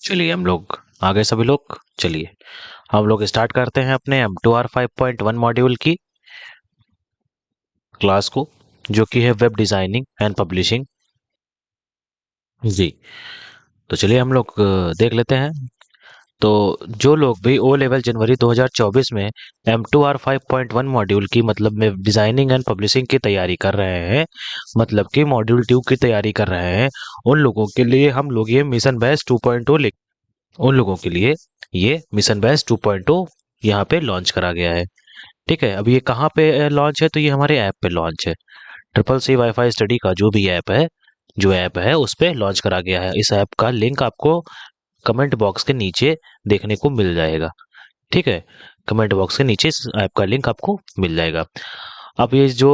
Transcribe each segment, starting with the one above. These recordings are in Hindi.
चलिए हम लोग आगे सभी लोग चलिए हम लोग स्टार्ट करते हैं अपने M2R 5.1 मॉड्यूल की क्लास को, जो कि है वेब डिज़ाइनिंग एंड पब्लिशिंग। जी, तो चलिए हम लोग देख लेते हैं। तो जो लोग भी ओ लेवल जनवरी 2024 में M2R 5.1 मॉड्यूल की मतलब में डिज़ाइनिंग एंड पब्लिशिंग की तैयारी कर रहे हैं, मतलब कि मॉड्यूल 2 की तैयारी कर रहे हैं, उन लोगों के लिए हम लोग ये मिशन बैच 2.0 लिख उन लोगों के लिए ये मिशन बैच 2.0 यहाँ पे लॉन्च करा गया है। ठीक है, अब ये कहाँ पे लॉन्च है? तो ये हमारे ऐप पे लॉन्च है। ट्रिपल सी वाईफाई स्टडी का जो ऐप है उस पे लॉन्च करा गया है। इस ऐप का लिंक आपको कमेंट बॉक्स के नीचे देखने को मिल जाएगा। ठीक है, कमेंट बॉक्स के नीचे इस ऐप का लिंक आपको मिल जाएगा। अब ये जो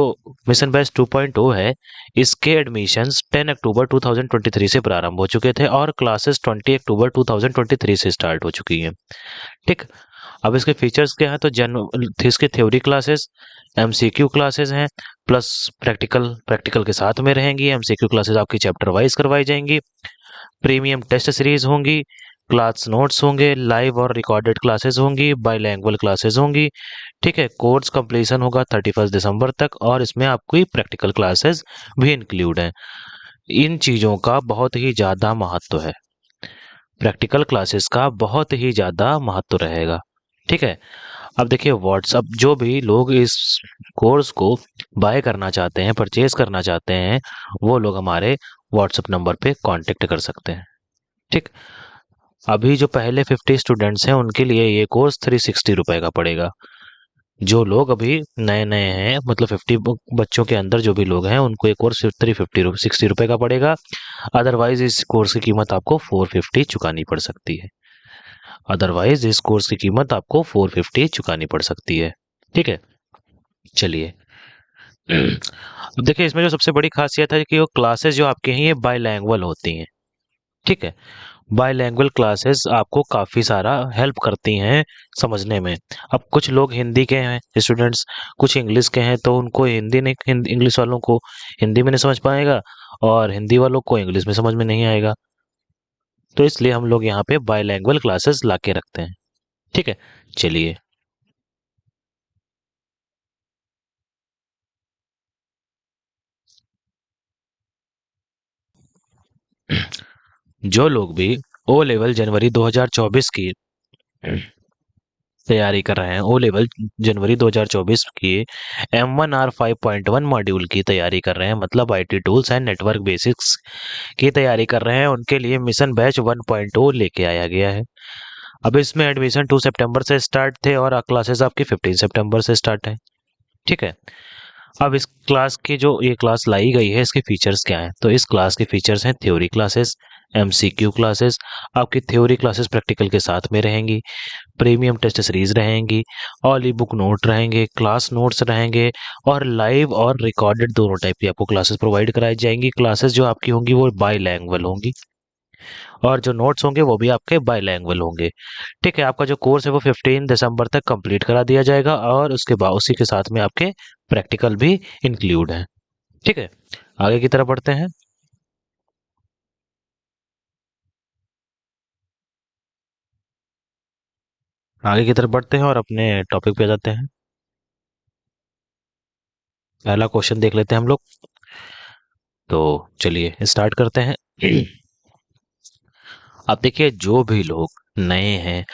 मिशन बैच 2.0 है, इसके एडमिशन्स 10 अक्टूबर 2023 से प्रारंभ हो चुके थे और क्लासेस 20 अक्टूबर 2023 से स्टार्ट हो चुकी हैं। ठीक, अब इसके फीचर्स क्या हैं? तो इसके थ्योरी क्लासेस, एमसीक्यू क्लासेस हैं, प्लस प्रैक्टिकल के साथ में रहेंगी। एमसीक्यू क्लासेस आपकी चैप्टर वाइज करवाई जाएंगी, प्रीमियम टेस्ट सीरीज होंगी, क्लास नोट्स होंगे, लाइव और रिकॉर्डेड क्लासेस होंगी, बाईलैंग्वेज क्लासेस होंगी। ठीक है, कोर्स कंप्लीशन होगा 31 दिसंबर तक और इसमें आपकी प्रैक्टिकल क्लासेस भी इंक्लूड हैं। इन चीज़ों का बहुत ही ज़्यादा महत्व है, प्रैक्टिकल क्लासेस का बहुत ही ज़्यादा महत्व रहेगा। ठीक है, अब देखिए व्हाट्सअप, जो भी लोग इस कोर्स को बाय करना चाहते हैं, परचेज करना चाहते हैं, वो लोग हमारे व्हाट्सअप नंबर पे कांटेक्ट कर सकते हैं। ठीक, अभी जो पहले 50 स्टूडेंट्स हैं उनके लिए ये कोर्स 360 रुपए का पड़ेगा। जो लोग अभी नए नए हैं, मतलब 50 बच्चों के अंदर जो भी लोग हैं, उनको ये कोर्स 360 रुपए का पड़ेगा। अदरवाइज इस कोर्स की कीमत आपको 450 चुकानी पड़ सकती है। अदरवाइज इस कोर्स की कीमत आपको 450 चुकानी पड़ सकती है। ठीक है, चलिए अब देखिए इसमें जो सबसे बड़ी खासियत है कि वो क्लासेस जो आपके हैं ये बाईलैंग्वेज होती हैं। ठीक है, बाईलैंग्वेज क्लासेस आपको काफ़ी सारा हेल्प करती हैं समझने में। अब कुछ लोग हिंदी के हैं स्टूडेंट्स, कुछ इंग्लिश के हैं, तो उनको हिंदी नहीं, इंग्लिश वालों को हिंदी में नहीं समझ पाएगा और हिंदी वालों को इंग्लिश में समझ में नहीं आएगा। तो इसलिए हम लोग यहाँ पे बाईलैंग्वेज क्लासेस ला के रखते हैं। ठीक है, चलिए जो लोग भी ओ लेवल जनवरी 2024 की तैयारी कर रहे हैं, ओ लेवल जनवरी 2024 की M1R 5.1 मॉड्यूल की तैयारी कर रहे हैं, मतलब IT tools and network basics की तैयारी कर रहे हैं, उनके लिए मिशन बैच 1.0 लेके आया गया है। अब इसमें एडमिशन 2 सितंबर से स्टार्ट थे और क्लासेस आपकी 15 सितंबर से स्टार्ट है। ठीक है, अब इस क्लास की जो ये क्लास लाई गई है, इसके फीचर्स क्या हैं? तो इस क्लास के फीचर्स हैं थ्योरी क्लासेस, एमसीक्यू क्लासेस, आपकी थ्योरी क्लासेस प्रैक्टिकल के साथ में रहेंगी, प्रीमियम टेस्ट सीरीज रहेंगी, ऑल ई बुक नोट रहेंगे, क्लास नोट्स रहेंगे और लाइव और रिकॉर्डेड दोनों टाइप की आपको क्लासेस प्रोवाइड कराई जाएंगी। क्लासेस जो आपकी होंगी वो बाईलैंग्वेज होंगी और जो नोट्स होंगे वो भी आपके बाईलैंग्वेज होंगे। ठीक है, आपका जो कोर्स है वो 15 दिसंबर तक कंप्लीट करा दिया जाएगा और उसके बाद उसी के साथ में आपके प्रैक्टिकल भी इंक्लूड है। ठीक है, आगे की तरफ बढ़ते हैं। आगे की तरफ बढ़ते हैं और अपने टॉपिक पे आ जाते हैं। पहला क्वेश्चन देख लेते हैं हम लोग। तो चलिए स्टार्ट करते हैं। अब देखिए जो भी लोग नए हैं,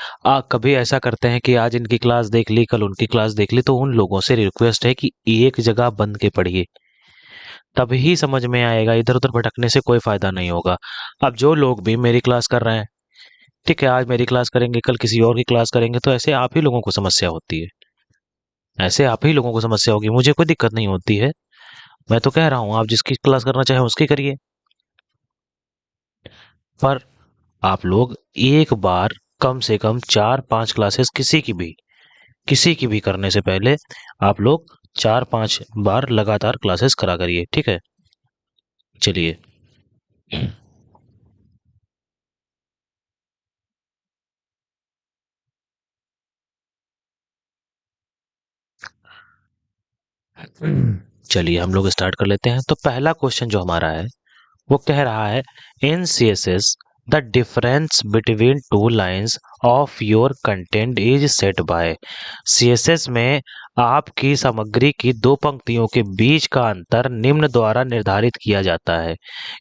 कभी ऐसा करते हैं कि आज इनकी क्लास देख ली, कल उनकी क्लास देख ली, तो उन लोगों से रिक्वेस्ट है कि एक जगह बंद के पढ़िए, तभी समझ में आएगा। इधर उधर भटकने से कोई फायदा नहीं होगा। अब जो लोग भी मेरी क्लास कर रहे हैं, ठीक है, आज मेरी क्लास करेंगे, कल किसी और की क्लास करेंगे, तो ऐसे आप ही लोगों को समस्या होती है, ऐसे आप ही लोगों को समस्या होगी। मुझे कोई दिक्कत नहीं होती है, मैं तो कह रहा हूँ आप जिसकी क्लास करना चाहें उसकी करिए, पर आप लोग एक बार कम से कम 4-5 क्लासेस किसी की भी करने से पहले आप लोग 4-5 बार लगातार क्लासेस करा करिए। ठीक है, चलिए चलिए हम लोग स्टार्ट कर लेते हैं। तो पहला क्वेश्चन जो हमारा है वो कह रहा है in CSS the difference between two lines of your content is set by. CSS में आपकी सामग्री की दो पंक्तियों के बीच का अंतर निम्न द्वारा निर्धारित किया जाता है।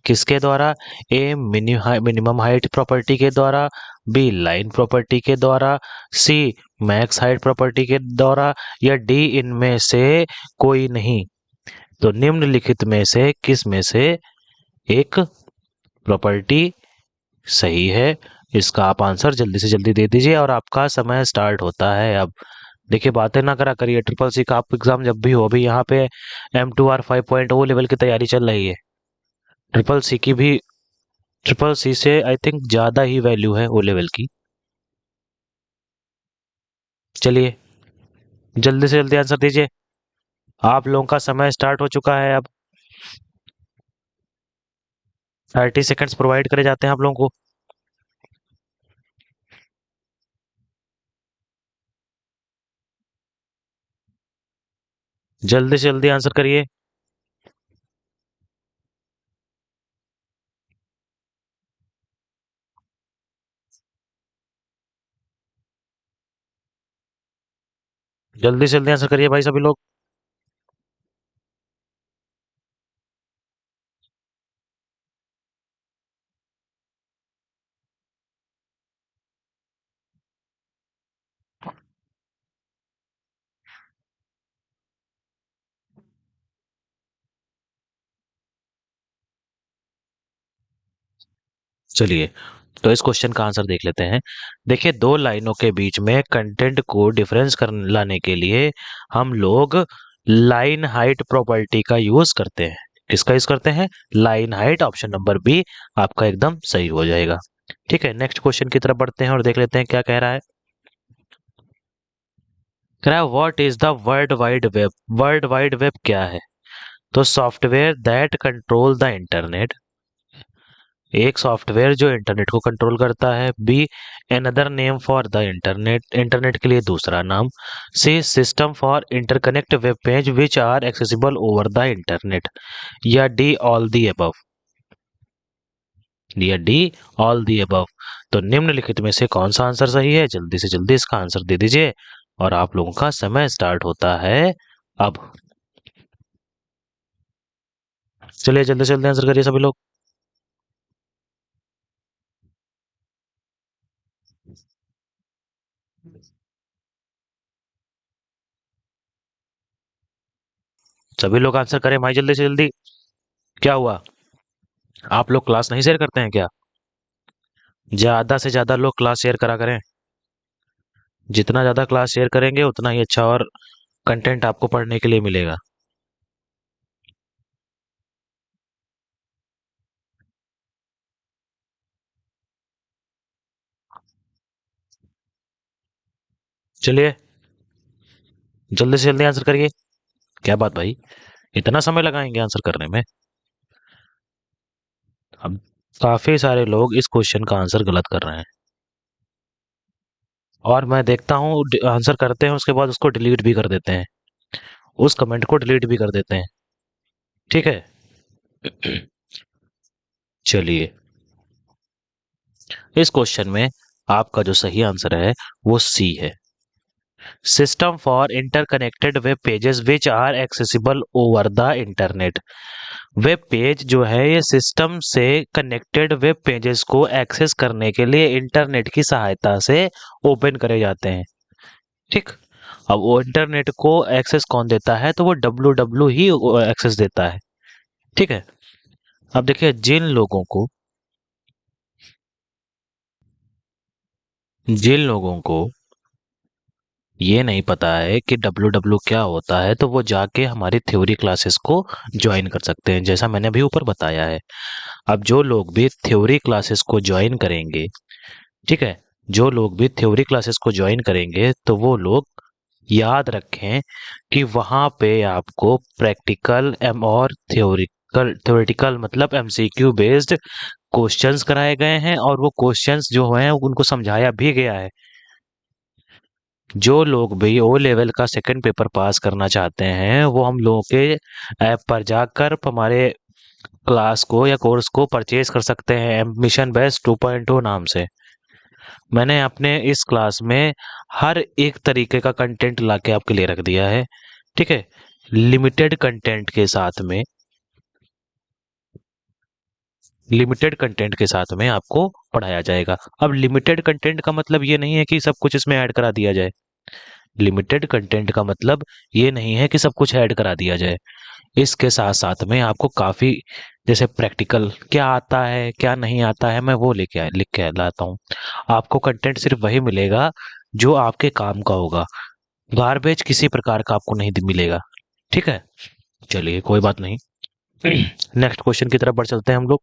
किसके द्वारा? ए मिनिमम हाइट प्रॉपर्टी के द्वारा, बी लाइन प्रॉपर्टी के द्वारा, सी मैक्स हाइट प्रॉपर्टी के द्वारा, या डी इनमें से कोई नहीं। तो निम्नलिखित में से किस में से एक प्रॉपर्टी सही है? इसका आप आंसर जल्दी से जल्दी दे दीजिए और आपका समय स्टार्ट होता है अब। देखिए, बातें ना करा करिए, ट्रिपल सी का आप एग्जाम जब भी हो, अभी यहाँ पे M2R 5.0 लेवल की तैयारी चल रही है। ट्रिपल सी की भी, ट्रिपल सी से आई थिंक ज़्यादा ही वैल्यू है ओ लेवल की। चलिए, जल्दी से जल्दी आंसर दीजिए, आप लोगों का समय स्टार्ट हो चुका है अब। 30 सेकंड्स प्रोवाइड करे जाते हैं आप लोगों को। जल्दी से जल्दी आंसर करिए। जल्दी से जल्दी आंसर करिए भाई सभी लोग। चलिए, तो इस क्वेश्चन का आंसर देख लेते हैं। देखिए, दो लाइनों के बीच में कंटेंट को डिफरेंस कर लाने के लिए हम लोग लाइन हाइट प्रॉपर्टी का यूज करते हैं। किसका यूज करते हैं? Line height. Option number B आपका एकदम सही हो जाएगा। ठीक है, नेक्स्ट क्वेश्चन की तरफ बढ़ते हैं और देख लेते हैं क्या कह रहा है। कह रहा है what is the world wide web. World wide web क्या है? तो software that control the internet, एक सॉफ्टवेयर जो इंटरनेट को कंट्रोल करता है। B another name for the internet, internet के लिए दूसरा नाम। C system for interconnect web page which are accessible over the internet, या डी ऑल दी अबव, या डी ऑल दी अबव। तो निम्नलिखित में से कौन सा आंसर सही है? जल्दी से जल्दी इसका आंसर दे दीजिए और आप लोगों का समय स्टार्ट होता है अब। चलिए, जल्दी से जल्दी आंसर करिए सभी लोग। सभी लोग आंसर करें भाई, जल्दी से जल्दी। क्या हुआ, आप लोग क्लास नहीं शेयर करते हैं क्या? ज्यादा से ज्यादा लोग क्लास शेयर करा करें। जितना ज्यादा क्लास शेयर करेंगे उतना ही अच्छा और कंटेंट आपको पढ़ने के लिए मिलेगा। चलिए, जल्दी से जल्दी आंसर करिए। क्या बात भाई, इतना समय लगाएंगे आंसर करने में? अब काफी सारे लोग इस क्वेश्चन का आंसर गलत कर रहे हैं और मैं देखता हूँ आंसर करते हैं उसके बाद उसको डिलीट भी कर देते हैं, उस कमेंट को डिलीट भी कर देते हैं। ठीक है। चलिए, इस क्वेश्चन में आपका जो सही आंसर है वो सी है। System for interconnected web pages which are accessible over the internet. Web page जो है ये सिस्टम से कनेक्टेड वेब पेजेस को एक्सेस करने के लिए इंटरनेट की सहायता से ओपन करे जाते हैं। ठीक। अब वो इंटरनेट को एक्सेस कौन देता है? तो वो डब्ल्यू ही एक्सेस देता है। ठीक है। अब देखिए, जिन लोगों को ये नहीं पता है कि डब्ल्यू क्या होता है, तो वो जाके हमारी थ्योरी क्लासेस को ज्वाइन कर सकते हैं, जैसा मैंने अभी ऊपर बताया है। अब जो लोग भी थ्योरी क्लासेस को ज्वाइन करेंगे, ठीक है, जो लोग भी थ्योरी क्लासेस को ज्वाइन करेंगे तो वो लोग याद रखें कि वहाँ पे आपको प्रैक्टिकल एम और थ्योरेटिकल मतलब एमसीक्यू बेस्ड क्वेश्चंस कराए गए हैं और वो क्वेश्चंस जो हैं उनको समझाया भी गया है। जो लोग भी ओ लेवल का सेकंड पेपर पास करना चाहते हैं वो हम लोगों के ऐप पर जाकर हमारे क्लास को या कोर्स को परचेज कर सकते हैं मिशन बेस 2.0 नाम से। मैंने अपने इस क्लास में हर एक तरीके का कंटेंट लाके आपके लिए रख दिया है, ठीक है। लिमिटेड कंटेंट के साथ में, लिमिटेड कंटेंट के साथ में आपको पढ़ाया जाएगा। अब लिमिटेड कंटेंट का मतलब ये नहीं है कि सब कुछ इसमें ऐड करा दिया जाए। लिमिटेड कंटेंट का मतलब ये नहीं है कि सब कुछ ऐड करा दिया जाए। इसके साथ साथ में आपको काफी, जैसे प्रैक्टिकल क्या आता है क्या नहीं आता है, मैं वो लिख के लाता हूँ। आपको कंटेंट सिर्फ वही मिलेगा जो आपके काम का होगा। गार्बेज किसी प्रकार का आपको नहीं मिलेगा, ठीक है। चलिए कोई बात नहीं। नेक्स्ट क्वेश्चन की तरफ बढ़ चलते हैं हम लोग।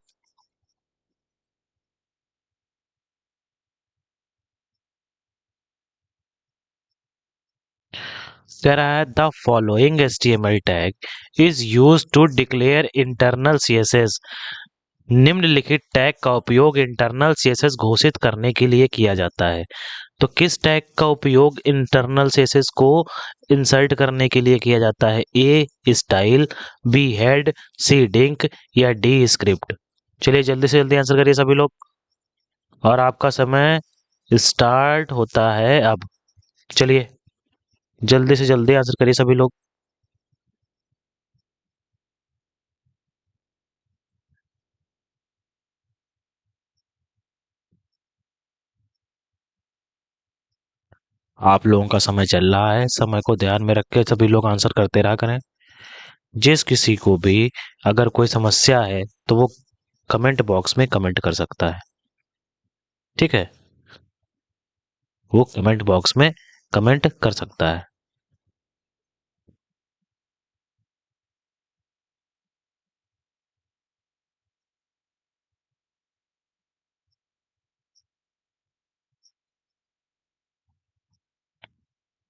कह रहा है the following HTML tag is use to declare internal CSS। निम्नलिखित टैग का उपयोग इंटरनल CSS घोषित करने के लिए किया जाता है। तो किस टैग का उपयोग इंटरनल CSS को इंसर्ट करने के लिए किया जाता है? ए style, be head, C drink या डी स्क्रिप्ट। चलिए जल्दी से जल्दी आंसर करिए सभी लोग, और आपका समय स्टार्ट होता है अब। चलिए जल्दी से जल्दी आंसर करिए सभी लोग। आप लोगों का समय चल रहा है, समय को ध्यान में रख के सभी लोग आंसर करते रहा करें। जिस किसी को भी अगर कोई समस्या है तो वो कमेंट बॉक्स में कमेंट कर सकता है, ठीक है। वो कमेंट बॉक्स में कमेंट कर सकता है।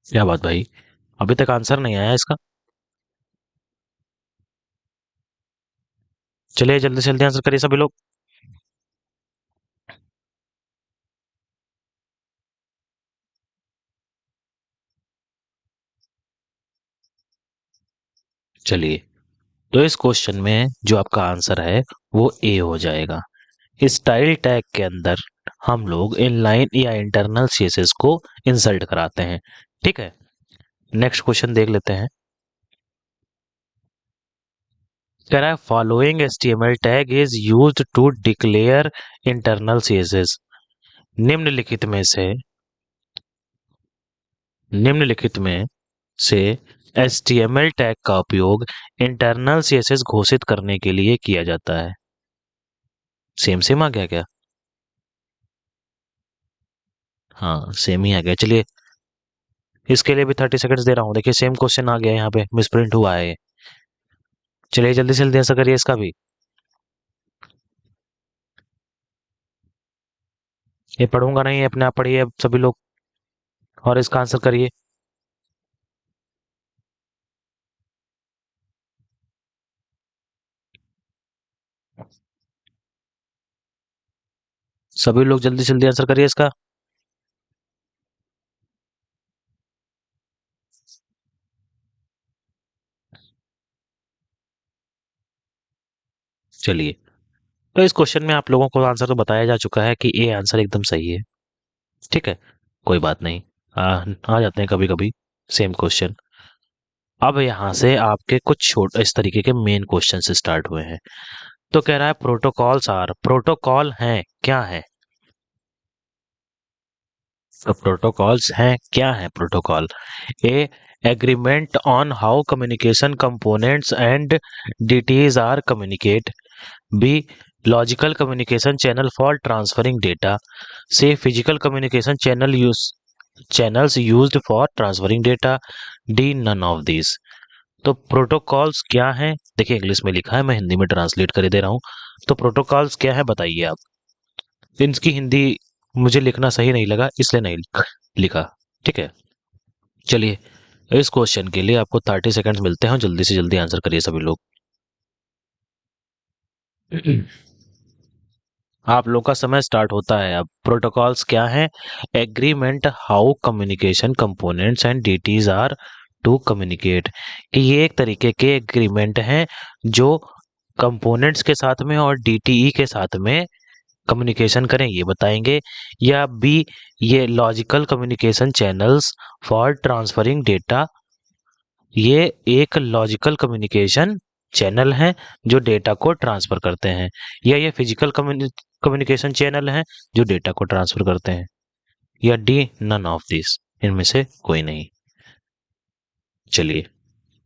क्या बात भाई, अभी तक आंसर नहीं आया इसका? चलिए जल्दी से जल्दी आंसर करिए सभी लोग। चलिए, तो इस क्वेश्चन में जो आपका आंसर है वो ए हो जाएगा। स्टाइल टैग के अंदर हम लोग इनलाइन या इंटरनल सीएसएस को इंसर्ट कराते हैं, ठीक है। नेक्स्ट क्वेश्चन देख लेते हैं। कह रहा है following HTML tag is used to declare internal CSS. निम्नलिखित में से निम्नलिखित में से HTML टैग का उपयोग इंटरनल CSS घोषित करने के लिए किया जाता है। सेम सेम आ गया क्या? हाँ सेम ही आ गया। चलिए इसके लिए भी 30 सेकंड्स दे रहा हूँ। देखिए सेम क्वेश्चन आ गया, यहाँ पे मिसप्रिंट हुआ है। चलिए जल्दी से जल्दी आंसर करिए इसका भी। ये पढ़ूंगा नहीं, अपने आप पढ़िए अब सभी लोग, और इसका आंसर करिए। सभी लोग जल्दी से जल्दी आंसर करिए इसका। चलिए, तो इस क्वेश्चन में आप लोगों को आंसर तो बताया जा चुका है कि ए आंसर एकदम सही है, ठीक है। कोई बात नहीं, आ जाते हैं कभी कभी सेम क्वेश्चन। अब यहाँ से आपके कुछ छोटे इस तरीके के मेन क्वेश्चन से स्टार्ट हुए हैं। तो कह रहा है प्रोटोकॉल्स आर, प्रोटोकॉल हैं क्या है? तो प्रोटोकॉल्स हैं क्या है? Protocol A agreement on how communication components and entities are communicate, B logical communication channel for transferring data, C physical communication channels used for transferring data, D none of this. तो प्रोटोकॉल्स क्या हैं? देखिए इंग्लिश में लिखा है, मैं हिंदी में ट्रांसलेट कर दे रहा हूँ। तो प्रोटोकॉल्स क्या है बताइए आप। इनकी हिंदी मुझे लिखना सही नहीं लगा, इसलिए नहीं लिखा, ठीक है। चलिए, इस क्वेश्चन के लिए आपको 30 सेकंड्स मिलते हैं, जल्दी से जल्दी आंसर करिए सभी लोग। आप लोग का समय स्टार्ट होता है अब। प्रोटोकॉल्स क्या हैं? Agreement how communication components and entities are to communicate, कि ये एक तरीके के एग्रीमेंट हैं जो कंपोनेंट्स के साथ में और डीटीई के साथ में कम्युनिकेशन करें, ये बताएंगे। या बी, ये logical communication channels for transferring data, ये एक लॉजिकल कम्युनिकेशन चैनल हैं जो डेटा को ट्रांसफर करते हैं। या ये फिजिकल कम्युनिकेशन चैनल हैं जो डेटा को ट्रांसफर करते हैं। या डी, नन ऑफ दिस, इनमें से कोई नहीं। चलिए,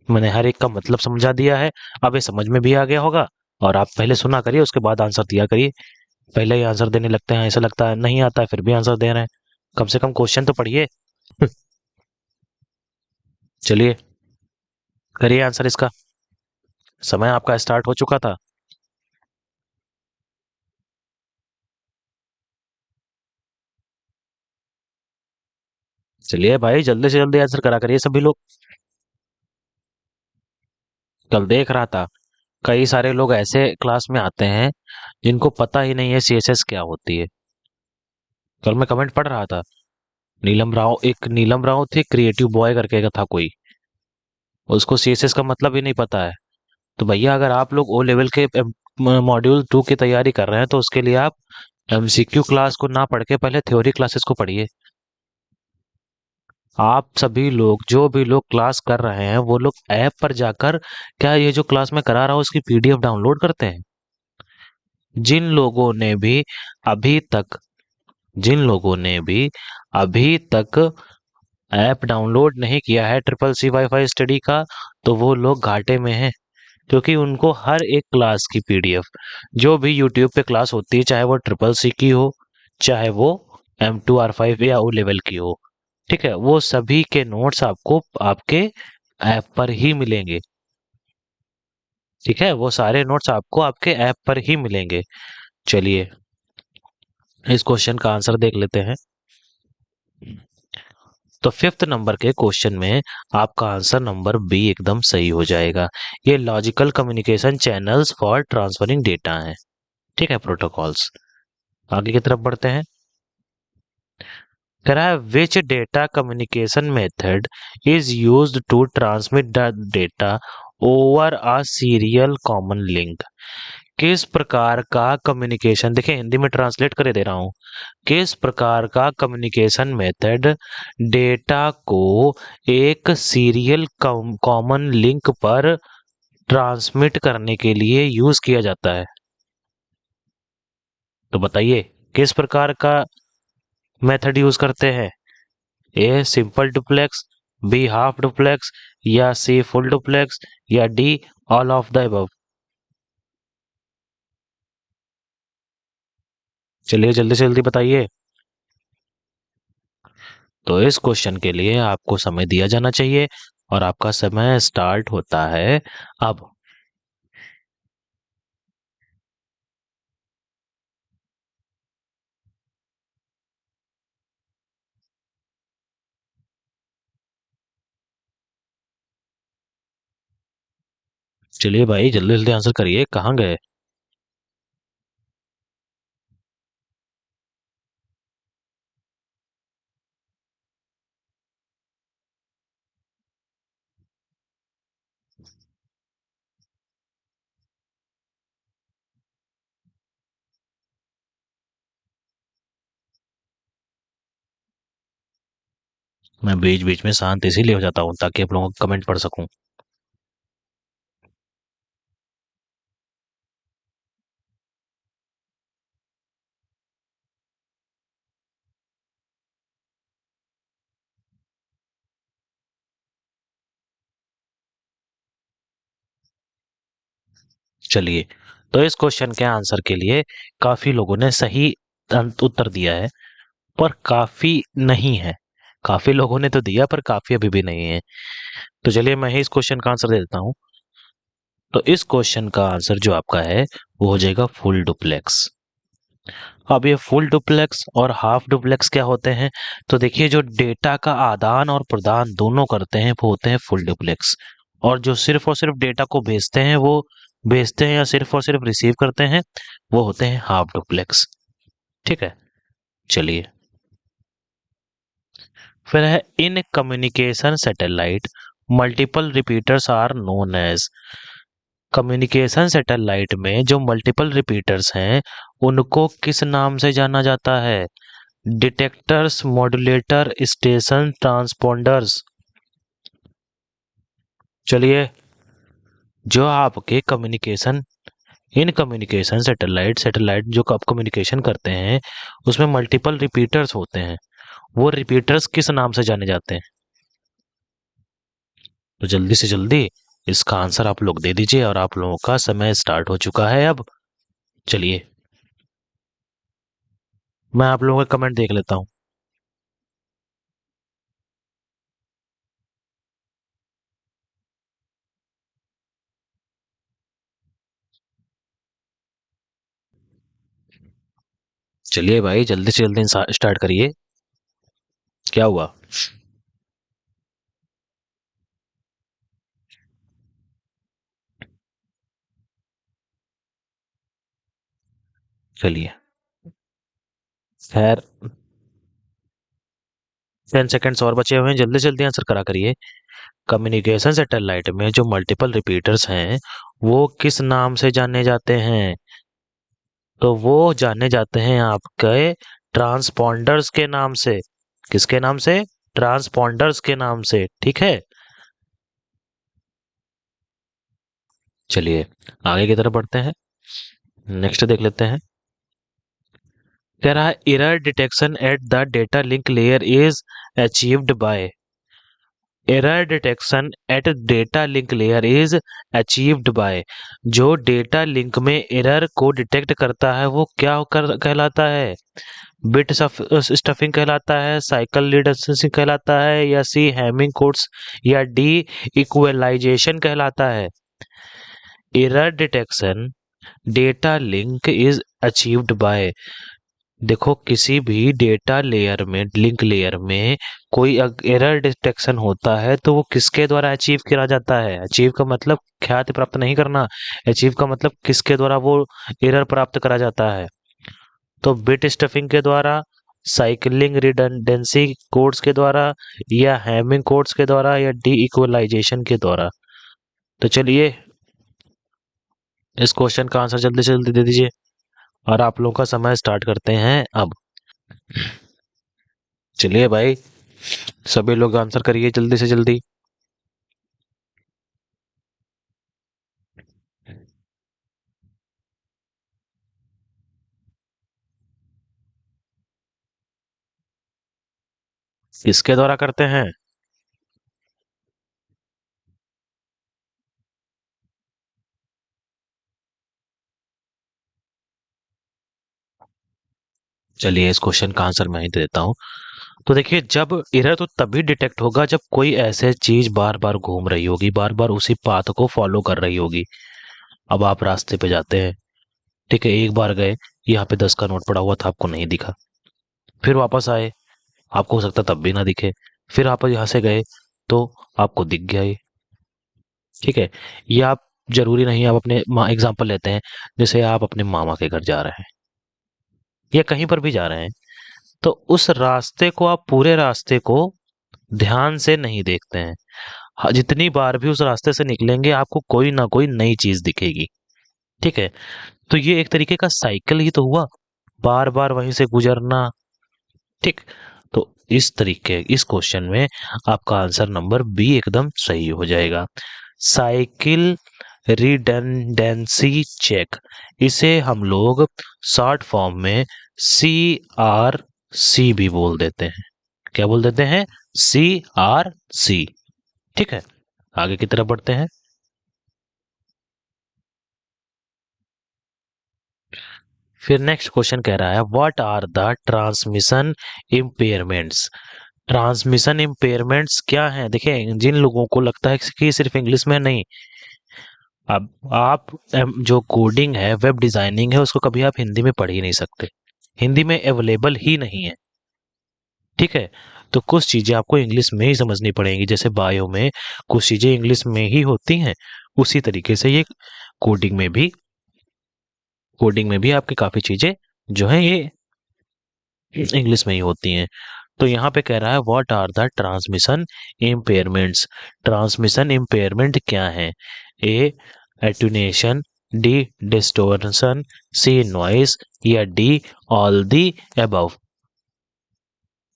मैंने हर एक का मतलब समझा दिया है, अब ये समझ में भी आ गया होगा। और आप पहले सुना करिए, उसके बाद आंसर दिया करिए। पहले ही आंसर देने लगते हैं, ऐसा लगता है नहीं आता है फिर भी आंसर दे रहे हैं। कम से कम क्वेश्चन तो पढ़िए। चलिए, करिए आंसर इसका। समय आपका स्टार्ट हो चुका था। चलिए भाई, जल्दी से जल्दी आंसर करा करिए सभी लोग। कल देख रहा था, कई सारे लोग ऐसे क्लास में आते हैं जिनको पता ही नहीं है सीएसएस क्या होती है। कल मैं कमेंट पढ़ रहा था, नीलम राव, एक नीलम राव थे, क्रिएटिव बॉय करके का था कोई, उसको सीएसएस का मतलब ही नहीं पता है। तो भैया, अगर आप लोग ओ लेवल के मॉड्यूल 2 की तैयारी कर रहे हैं तो उसके लिए आप एमसीक्यू क्लास को ना पढ़ के पहले थ्योरी क्लासेस को पढ़िए। आप सभी लोग, जो भी लोग क्लास कर रहे हैं, वो लोग ऐप पर जाकर क्या ये जो क्लास मैं करा रहा हूँ उसकी पीडीएफ डाउनलोड करते हैं? जिन लोगों ने भी अभी तक जिन लोगों ने भी अभी तक ऐप डाउनलोड नहीं किया है ट्रिपल सी वाईफाई स्टडी का, तो वो लोग घाटे में हैं। क्योंकि उनको हर एक क्लास की पीडीएफ, जो भी यूट्यूब पे क्लास होती है, चाहे वो ट्रिपल सी की हो, चाहे वो M2R5 या ओ लेवल की हो, ठीक है, वो सभी के नोट्स आपको आपके ऐप पर ही मिलेंगे। ठीक है, वो सारे नोट्स आपको आपके ऐप पर ही मिलेंगे। चलिए, इस क्वेश्चन का आंसर देख लेते हैं। तो फिफ्थ नंबर के क्वेश्चन में आपका आंसर नंबर बी एकदम सही हो जाएगा। ये logical communication channels for transferring data है। ठीक है, प्रोटोकॉल्स। आगे की तरफ बढ़ते हैं। कह रहा है which data communication method is used to transmit the data over a serial common link. किस प्रकार का कम्युनिकेशन, देखिए हिंदी में ट्रांसलेट करे दे रहा हूं, किस प्रकार का कम्युनिकेशन मेथड डेटा को एक सीरियल कॉमन लिंक पर ट्रांसमिट करने के लिए यूज किया जाता है? तो बताइए, किस प्रकार का मेथड यूज करते हैं? A simple duplex, B half duplex, या सी फुल डुप्लेक्स, या D all of the above. चलिए, जल्दी से जल्दी बताइए। तो इस क्वेश्चन के लिए आपको समय दिया जाना चाहिए और आपका समय स्टार्ट होता है अब। चलिए भाई, जल्दी जल्दी आंसर करिए, कहाँ गए? मैं बीच बीच में शांत इसीलिए हो जाता हूँ ताकि आप लोगों का कमेंट पढ़ सकूं। चलिए, तो इस क्वेश्चन के आंसर के लिए काफी लोगों ने सही उत्तर दिया है, पर काफी नहीं है। काफी लोगों ने तो दिया, पर काफी अभी भी नहीं है। तो चलिए, मैं ही इस क्वेश्चन का आंसर दे देता हूँ। तो इस क्वेश्चन का आंसर जो आपका है वो हो जाएगा फुल डुप्लेक्स। अब ये फुल डुप्लेक्स और हाफ डुप्लेक्स क्या होते हैं? तो देखिए, जो डेटा का आदान और प्रदान दोनों करते हैं वो होते हैं फुल डुप्लेक्स। और जो सिर्फ और सिर्फ डेटा को भेजते हैं, वो भेजते हैं या सिर्फ और सिर्फ रिसीव करते हैं, वो होते हैं हाफ डुप्लेक्स। ठीक है, चलिए। फिर है in communication satellite multiple repeaters are known as. Communication satellite में जो मल्टीपल रिपीटर्स हैं उनको किस नाम से जाना जाता है? Detectors, modulator, station, transponders. चलिए, जो आपके कम्युनिकेशन इन कम्युनिकेशन सैटेलाइट जो आप कम्युनिकेशन करते हैं उसमें मल्टीपल रिपीटर्स होते हैं, वो रिपीटर्स किस नाम से जाने जाते हैं? तो जल्दी से जल्दी इसका आंसर आप लोग दे दीजिए और आप लोगों का समय स्टार्ट हो चुका है अब। चलिए, मैं आप लोगों के कमेंट देख लेता हूँ। चलिए भाई, जल्दी से जल्दी स्टार्ट करिए। क्या हुआ? चलिए, खैर 10 सेकेंड्स और बचे हुए हैं, जल्दी जल्दी आंसर करा करिए। कम्युनिकेशन सैटेलाइट में जो मल्टीपल रिपीटर्स हैं वो किस नाम से जाने जाते हैं? तो वो जाने जाते हैं आपके ट्रांसपॉन्डर्स के नाम से। किसके नाम से? ट्रांसपॉन्डर्स के नाम से, ठीक है। चलिए, आगे की तरफ बढ़ते हैं। नेक्स्ट देख लेते हैं। कह रहा है error detection at the data link layer is achieved by. Error detection at data link layer is achieved by. जो डेटा लिंक में एरर को डिटेक्ट करता है वो क्या कहलाता है? बिट स्टफिंग कहलाता है, साइकिल रिडंडेंसी कहलाता है, या सी हैमिंग कोड्स, या डी इक्वलाइजेशन कहलाता है? Error detection data link is achieved by. देखो, किसी भी डेटा लेयर में, लिंक लेयर में कोई एरर डिटेक्शन होता है तो वो किसके द्वारा अचीव किया जाता है? अचीव का मतलब ख्याति प्राप्त नहीं करना, अचीव का मतलब किसके द्वारा वो एरर प्राप्त करा जाता है? तो बिट स्टफिंग के द्वारा, साइक्लिंग रिडंडेंसी कोड्स के द्वारा, या हैमिंग कोड्स के द्वारा, या डी इक्वलाइजेशन के द्वारा। तो चलिए, इस क्वेश्चन का आंसर जल्दी से जल्दी दे दीजिए और आप लोगों का समय स्टार्ट करते हैं अब। चलिए भाई, सभी लोग आंसर करिए जल्दी से जल्दी। किसके द्वारा करते हैं? चलिए, इस क्वेश्चन का आंसर मैं ही दे देता हूँ। तो देखिए, जब एरर तो तभी डिटेक्ट होगा जब कोई ऐसे चीज बार बार घूम रही होगी, बार बार उसी पाथ को फॉलो कर रही होगी। अब आप रास्ते पे जाते हैं, ठीक है, एक बार गए, यहाँ पे 10 का नोट पड़ा हुआ था, आपको नहीं दिखा। फिर वापस आए, आपको हो सकता तब भी ना दिखे। फिर आप यहाँ से गए तो आपको दिख गया ये, ठीक है। ये आप, जरूरी नहीं, आप अपने एग्जाम्पल लेते हैं, जैसे आप अपने मामा के घर जा रहे हैं या कहीं पर भी जा रहे हैं, तो उस रास्ते को, आप पूरे रास्ते को ध्यान से नहीं देखते हैं। जितनी बार भी उस रास्ते से निकलेंगे आपको कोई ना कोई नई चीज दिखेगी, ठीक है। तो ये एक तरीके का साइकिल ही तो हुआ, बार बार वहीं से गुजरना, ठीक। तो इस क्वेश्चन में आपका आंसर नंबर बी एकदम सही हो जाएगा। साइकिल रिडंडेंसी चेक, इसे हम लोग शॉर्ट फॉर्म में CRC भी बोल देते हैं। क्या बोल देते हैं? CRC, ठीक है। आगे की तरफ बढ़ते हैं। फिर नेक्स्ट क्वेश्चन कह रहा है what are the transmission impairments. Transmission impairments क्या हैं? देखिए, जिन लोगों को लगता है कि सिर्फ इंग्लिश में, नहीं, अब आप जो कोडिंग है, वेब डिजाइनिंग है, उसको कभी आप हिंदी में पढ़ ही नहीं सकते, हिंदी में अवेलेबल ही नहीं है, ठीक है। तो कुछ चीजें आपको इंग्लिश में ही समझनी पड़ेंगी, जैसे बायो में कुछ चीजें इंग्लिश में ही होती हैं, उसी तरीके से ये कोडिंग में भी कोडिंग में भी आपकी काफी चीजें जो है ये इंग्लिश में ही होती हैं। तो यहाँ पे कह रहा है what are the transmission impairments. Transmission impairment क्या है? A, attenuation, D distortion, C noise, या डी ऑल दी अबव।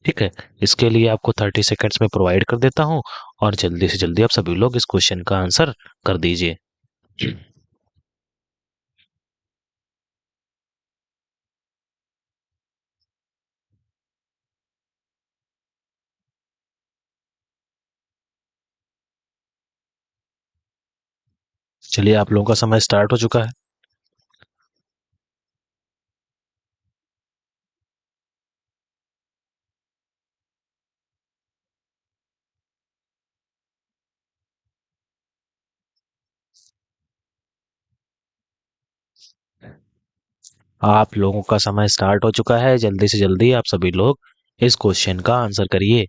ठीक है, इसके लिए आपको 30 सेकेंड्स में प्रोवाइड कर देता हूं, और जल्दी से जल्दी आप सभी लोग इस क्वेश्चन का आंसर कर दीजिए। चलिए, आप लोगों का समय स्टार्ट हो चुका है। आप लोगों का समय स्टार्ट हो चुका है, जल्दी से जल्दी आप सभी लोग इस क्वेश्चन का आंसर करिए।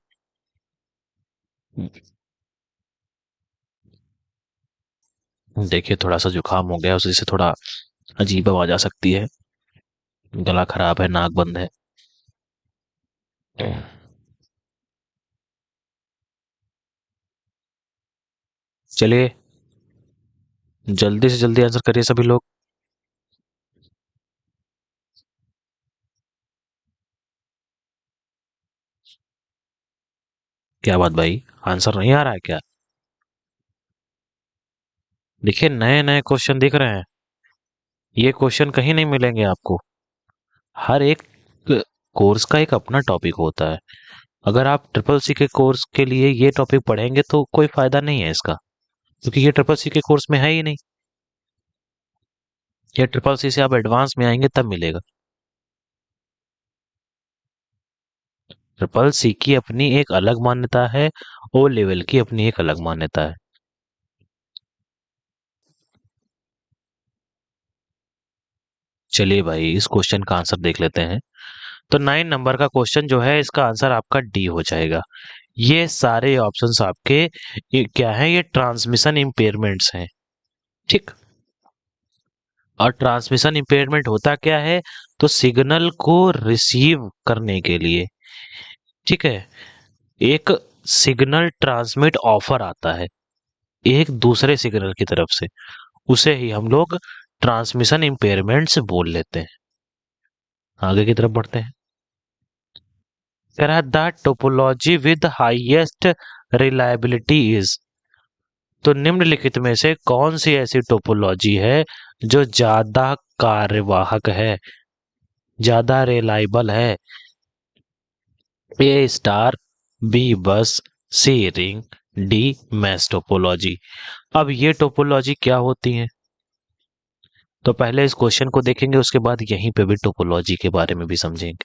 देखिए, थोड़ा सा जुकाम हो गया, उसी से थोड़ा अजीब आवाज आ सकती है। गला खराब है, नाक बंद है। चलिए, जल्दी से जल्दी आंसर करिए सभी लोग। क्या बात भाई, आंसर नहीं आ रहा है क्या? देखिए, नए नए क्वेश्चन दिख रहे हैं। ये क्वेश्चन कहीं नहीं मिलेंगे आपको। हर एक कोर्स का एक अपना टॉपिक होता है। अगर आप ट्रिपल सी के कोर्स के लिए ये टॉपिक पढ़ेंगे तो कोई फायदा नहीं है इसका, क्योंकि ये ट्रिपल सी के कोर्स में है ही नहीं। ये ट्रिपल सी से आप एडवांस में आएंगे तब मिलेगा। ट्रिपल सी की अपनी एक अलग मान्यता है, ओ लेवल की अपनी एक अलग मान्यता है। चलिए भाई, इस क्वेश्चन का आंसर देख लेते हैं। तो 9 नंबर का क्वेश्चन जो है, इसका आंसर आपका डी हो जाएगा। ये सारे ऑप्शंस आपके ये क्या है, ये ट्रांसमिशन इम्पेयरमेंट्स हैं। ठीक। और ट्रांसमिशन इम्पेयरमेंट होता क्या है? तो सिग्नल को रिसीव करने के लिए, ठीक है, एक सिग्नल ट्रांसमिट ऑफर आता है एक दूसरे सिग्नल की तरफ से, उसे ही हम लोग ट्रांसमिशन इम्पेयरमेंट्स बोल लेते हैं। आगे की तरफ बढ़ते हैं। कह रहा है the topology with highest reliability is. तो निम्नलिखित में से कौन सी ऐसी टोपोलॉजी है जो ज्यादा कार्यवाहक है, ज्यादा रिलायबल है? ए स्टार, बी बस, सी रिंग, डी मैश टोपोलॉजी। अब ये टोपोलॉजी क्या होती है? तो पहले इस क्वेश्चन को देखेंगे, उसके बाद यहीं पे भी टोपोलॉजी के बारे में भी समझेंगे।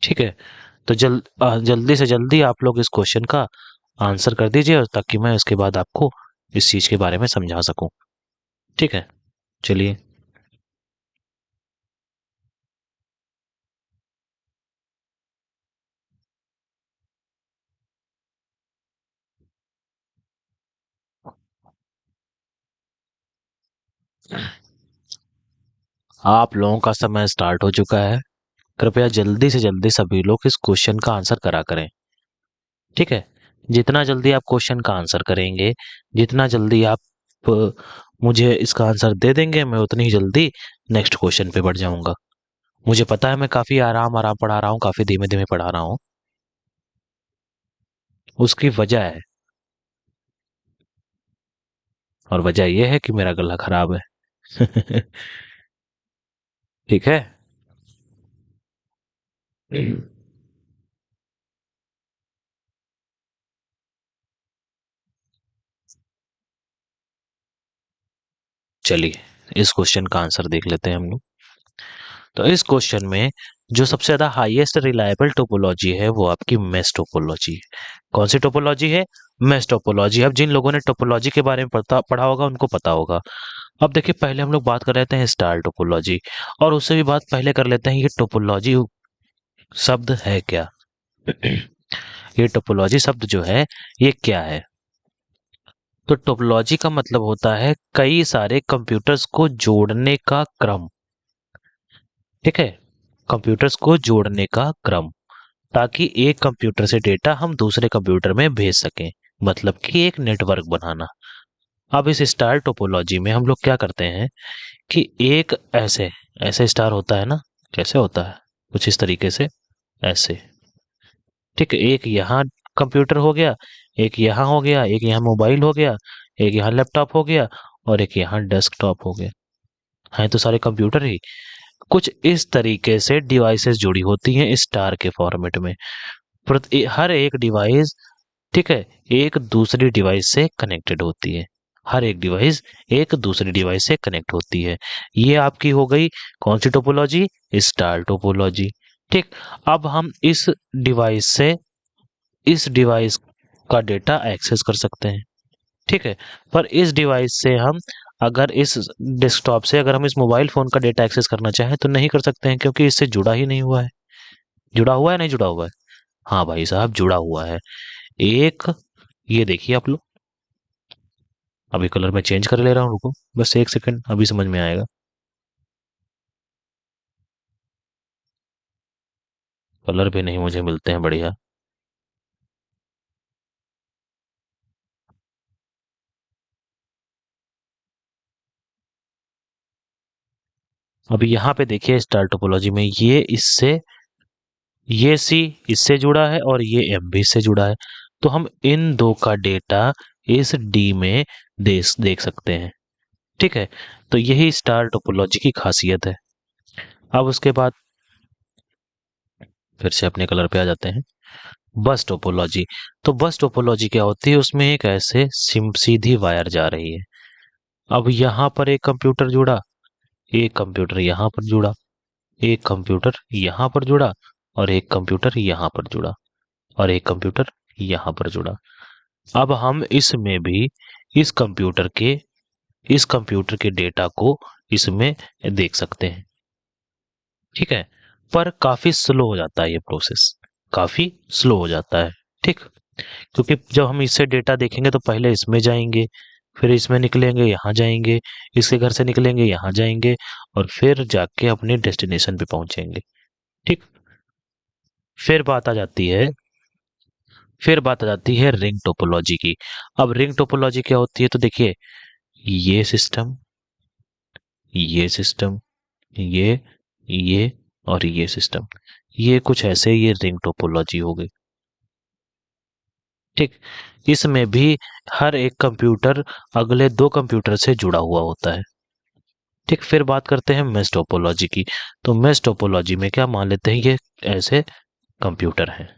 ठीक है, तो जल्दी से जल्दी आप लोग इस क्वेश्चन का आंसर कर दीजिए, और ताकि मैं उसके बाद आपको इस चीज के बारे में समझा सकूं। ठीक है, चलिए। आप लोगों का समय स्टार्ट हो चुका है। कृपया जल्दी से जल्दी सभी लोग इस क्वेश्चन का आंसर करा करें। ठीक है, जितना जल्दी आप क्वेश्चन का आंसर करेंगे, जितना जल्दी आप मुझे इसका आंसर दे देंगे, मैं उतनी ही जल्दी नेक्स्ट क्वेश्चन पे बढ़ जाऊंगा। मुझे पता है मैं काफी आराम आराम पढ़ा रहा हूँ, काफी धीमे धीमे पढ़ा रहा हूँ। उसकी वजह है, और वजह यह है कि मेरा गला खराब है। ठीक है। चलिए, इस क्वेश्चन का आंसर देख लेते हैं हम लोग। तो इस क्वेश्चन में जो सबसे ज्यादा हाईएस्ट रिलायबल टोपोलॉजी है, वो आपकी मेश टोपोलॉजी है। कौन सी टोपोलॉजी है? Mesh topology. अब जिन लोगों ने टोपोलॉजी के बारे में पढ़ा होगा उनको पता होगा। अब देखिए, पहले हम लोग बात कर लेते हैं स्टार टोपोलॉजी, और उससे भी बात पहले कर लेते हैं, ये टोपोलॉजी शब्द है क्या? ये टोपोलॉजी शब्द जो है, ये क्या है? तो टोपोलॉजी का मतलब होता है कई सारे कंप्यूटर्स को जोड़ने का क्रम। ठीक है, कंप्यूटर्स को जोड़ने का क्रम, ताकि एक कंप्यूटर से डेटा हम दूसरे कंप्यूटर में भेज सकें, मतलब कि एक नेटवर्क बनाना। अब इस स्टार टोपोलॉजी में हम लोग क्या करते हैं कि एक ऐसे ऐसे स्टार होता है ना, कैसे होता है, कुछ इस तरीके से, ऐसे। ठीक है, एक यहाँ कंप्यूटर हो गया, एक यहाँ हो गया, एक यहाँ मोबाइल हो गया, एक यहाँ लैपटॉप हो गया, और एक यहाँ डेस्कटॉप हो गया। हैं तो सारे कंप्यूटर ही। कुछ इस तरीके से डिवाइसेस जुड़ी होती हैं स्टार के फॉर्मेट में। हर एक डिवाइस, ठीक है, एक दूसरी डिवाइस से कनेक्टेड होती है। हर एक डिवाइस एक दूसरी डिवाइस से कनेक्ट होती है। ये आपकी हो गई कौन सी टोपोलॉजी? Star topology. ठीक। अब हम डिवाइस से इस डिवाइस का डेटा एक्सेस कर सकते हैं। ठीक है। पर इस डिवाइस से हम, अगर इस डेस्कटॉप से अगर हम इस मोबाइल फोन का डेटा एक्सेस करना चाहें तो नहीं कर सकते हैं, क्योंकि इससे जुड़ा ही नहीं हुआ है। जुड़ा हुआ है, नहीं जुड़ा हुआ है? हाँ भाई साहब, जुड़ा हुआ है। एक, ये देखिए आप लोग, अभी कलर मैं चेंज कर ले रहा हूँ, रुको बस एक सेकंड, अभी समझ में आएगा। कलर भी नहीं मुझे मिलते हैं बढ़िया। अभी यहाँ पे देखिए स्टार टोपोलॉजी में ये सी इससे जुड़ा है और ये एम भी इससे जुड़ा है। तो हम इन दो का डेटा इस डी में देख सकते हैं। ठीक है। तो यही स्टार टोपोलॉजी की खासियत है। अब उसके बाद फिर से अपने कलर पे आ जाते हैं। बस टोपोलॉजी। तो बस टोपोलॉजी क्या होती है? उसमें एक ऐसे सीधी वायर जा रही है। अब यहाँ पर एक कंप्यूटर जुड़ा, एक कंप्यूटर यहाँ पर जुड़ा, एक कंप्यूटर यहाँ पर जुड़ा, और एक कंप्यूटर यहाँ पर जुड़ा, और एक कंप्यूटर यहाँ पर जुड़ा। अब हम इसमें भी इस कंप्यूटर के इस कंप्यूटर के डेटा को इसमें देख सकते हैं। ठीक है। पर काफी स्लो हो जाता है ये प्रोसेस, काफी स्लो हो जाता है। ठीक। क्योंकि जब हम इससे डेटा देखेंगे तो पहले इसमें जाएंगे, फिर इसमें निकलेंगे, यहाँ जाएंगे, इसके घर से निकलेंगे, यहाँ जाएंगे, और फिर जाके अपने डेस्टिनेशन पे पहुंचेंगे। ठीक। फिर बात आ जाती है फिर बात आ जाती है रिंग टोपोलॉजी की। अब रिंग टोपोलॉजी क्या होती है? तो देखिए, ये सिस्टम, ये सिस्टम, ये और ये सिस्टम, ये कुछ ऐसे ये रिंग टोपोलॉजी हो गई। ठीक। इसमें भी हर एक कंप्यूटर अगले दो कंप्यूटर से जुड़ा हुआ होता है। ठीक। फिर बात करते हैं मेश टोपोलॉजी की। तो मेश टोपोलॉजी में क्या मान लेते हैं, ये ऐसे कंप्यूटर हैं।